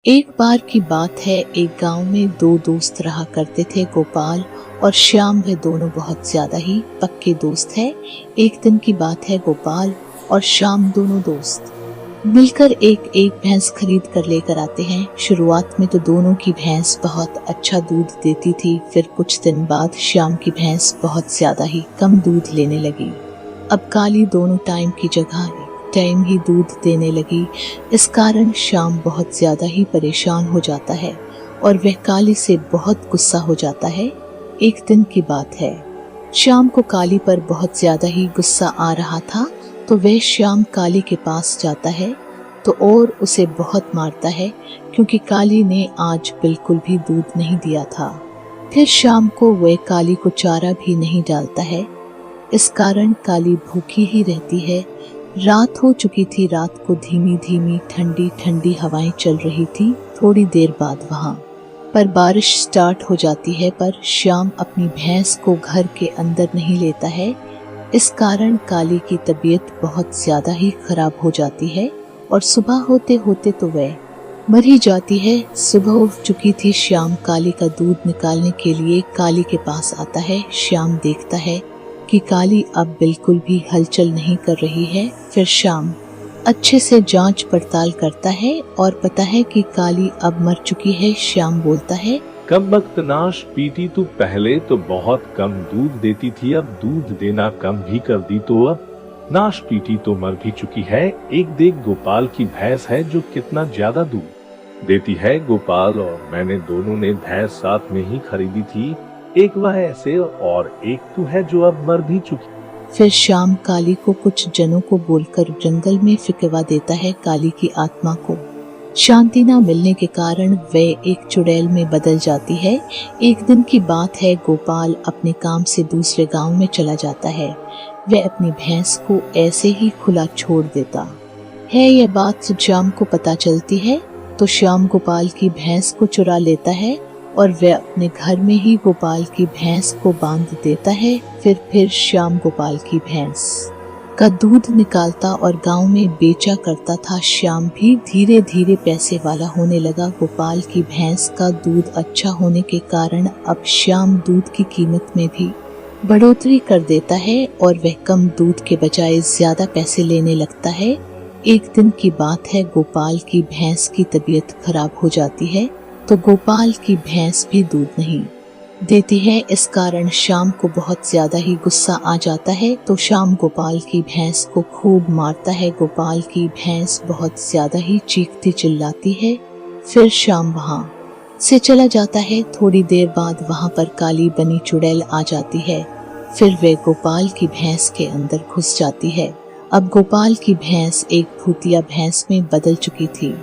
एक बार की बात है, एक गांव में दो दोस्त रहा करते थे, गोपाल और श्याम। वे दोनों बहुत ज्यादा ही पक्के दोस्त हैं। एक दिन की बात है, गोपाल और श्याम दोनों दोस्त मिलकर एक भैंस खरीद कर लेकर आते हैं। शुरुआत में तो दोनों की भैंस बहुत अच्छा दूध देती थी, फिर कुछ दिन बाद श्याम की भैंस बहुत ज्यादा ही कम दूध लेने लगी। अब काली दोनों टाइम की जगह टाइम ही दूध देने लगी। इस कारण श्याम बहुत ज्यादा ही परेशान हो जाता है और वह काली से बहुत गुस्सा हो जाता है। एक दिन की बात है, श्याम को काली पर बहुत ज्यादा ही गुस्सा आ रहा था, तो वह श्याम काली के पास जाता है तो और उसे बहुत मारता है, क्योंकि काली ने आज बिल्कुल भी दूध नहीं दिया था। फिर शाम को वह काली को चारा भी नहीं डालता है। इस कारण काली भूखी ही रहती है। रात हो चुकी थी। रात को धीमी धीमी ठंडी ठंडी हवाएं चल रही थी। थोड़ी देर बाद वहां पर बारिश स्टार्ट हो जाती है, पर श्याम अपनी भैंस को घर के अंदर नहीं लेता है। इस कारण काली की तबीयत बहुत ज्यादा ही खराब हो जाती है और सुबह होते होते तो वह मर ही जाती है। सुबह हो चुकी थी। श्याम काली का दूध निकालने के लिए काली के पास आता है। श्याम देखता है कि काली अब बिल्कुल भी हलचल नहीं कर रही है। फिर श्याम अच्छे से जांच पड़ताल करता है और पता है कि काली अब मर चुकी है। श्याम बोलता है, कब वक्त नाश पीती तू, पहले तो बहुत कम दूध देती थी, अब दूध देना कम भी कर दी, तो अब नाश पीती तो मर भी चुकी है। एक देख गोपाल की भैंस है जो कितना ज्यादा दूध देती है। गोपाल और मैंने दोनों ने भैंस साथ में ही खरीदी थी, एक वह ऐसे और एक तू है जो अब मर भी चुकी। फिर श्याम काली को कुछ जनों को बोलकर जंगल में फिकवा देता है। काली की आत्मा को शांति न मिलने के कारण वह एक चुड़ैल में बदल जाती है। एक दिन की बात है, गोपाल अपने काम से दूसरे गांव में चला जाता है। वह अपनी भैंस को ऐसे ही खुला छोड़ देता है। यह बात जब श्याम को पता चलती है तो श्याम गोपाल की भैंस को चुरा लेता है और वह अपने घर में ही गोपाल की भैंस को बांध देता है। फिर श्याम गोपाल की भैंस का दूध निकालता और गांव में बेचा करता था। श्याम भी धीरे धीरे पैसे वाला होने लगा। गोपाल की भैंस का दूध अच्छा होने के कारण अब श्याम दूध की कीमत में भी बढ़ोतरी कर देता है और वह कम दूध के बजाय ज्यादा पैसे लेने लगता है। एक दिन की बात है, गोपाल की भैंस की तबीयत खराब हो जाती है, तो गोपाल की भैंस भी दूध नहीं देती है। इस कारण श्याम को बहुत ज्यादा ही गुस्सा आ जाता है, तो श्याम गोपाल की भैंस को खूब मारता है। गोपाल की भैंस बहुत ज्यादा ही चीखती चिल्लाती है। फिर श्याम वहां से चला जाता है। थोड़ी देर बाद वहां पर काली बनी चुड़ैल आ जाती है। फिर वे गोपाल की भैंस के अंदर घुस जाती है। अब गोपाल की भैंस एक भूतिया भैंस में बदल चुकी थी।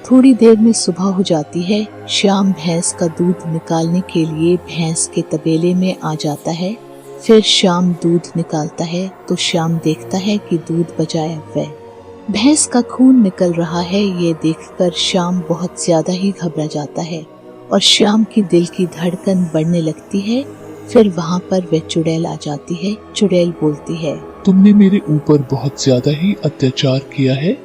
थोड़ी देर में सुबह हो जाती है। श्याम भैंस का दूध निकालने के लिए भैंस के तबेले में आ जाता है। फिर श्याम दूध निकालता है तो श्याम देखता है कि दूध बजाय वह भैंस का खून निकल रहा है। ये देखकर श्याम बहुत ज्यादा ही घबरा जाता है और श्याम की दिल की धड़कन बढ़ने लगती है। फिर वहाँ पर वह चुड़ैल आ जाती है। चुड़ैल बोलती है, तुमने मेरे ऊपर बहुत ज्यादा ही अत्याचार किया है।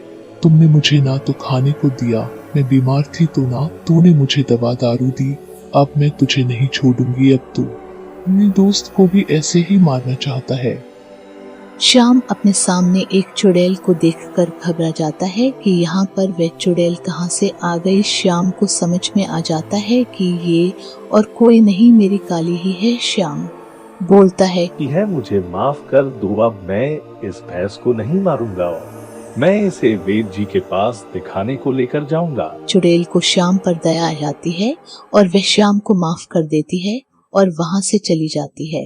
तुमने मुझे ना तो खाने को दिया, मैं बीमार थी तो ना तूने मुझे दवा दारू दी। अब मैं तुझे नहीं छोड़ूंगी। अब तू अपने दोस्त को भी ऐसे ही मारना चाहता है। श्याम अपने सामने एक चुड़ैल को देखकर घबरा जाता है कि यहाँ पर वह चुड़ैल कहाँ से आ गई। श्याम को समझ में आ जाता है कि ये और कोई नहीं, मेरी काली ही है। श्याम बोलता है कि है मुझे माफ कर दो, अब मैं इस भैंस को नहीं मारूंगा और मैं इसे वेद जी के पास दिखाने को लेकर जाऊंगा। चुड़ैल को श्याम पर दया आ जाती है और वह श्याम को माफ कर देती है और वहाँ से चली जाती है।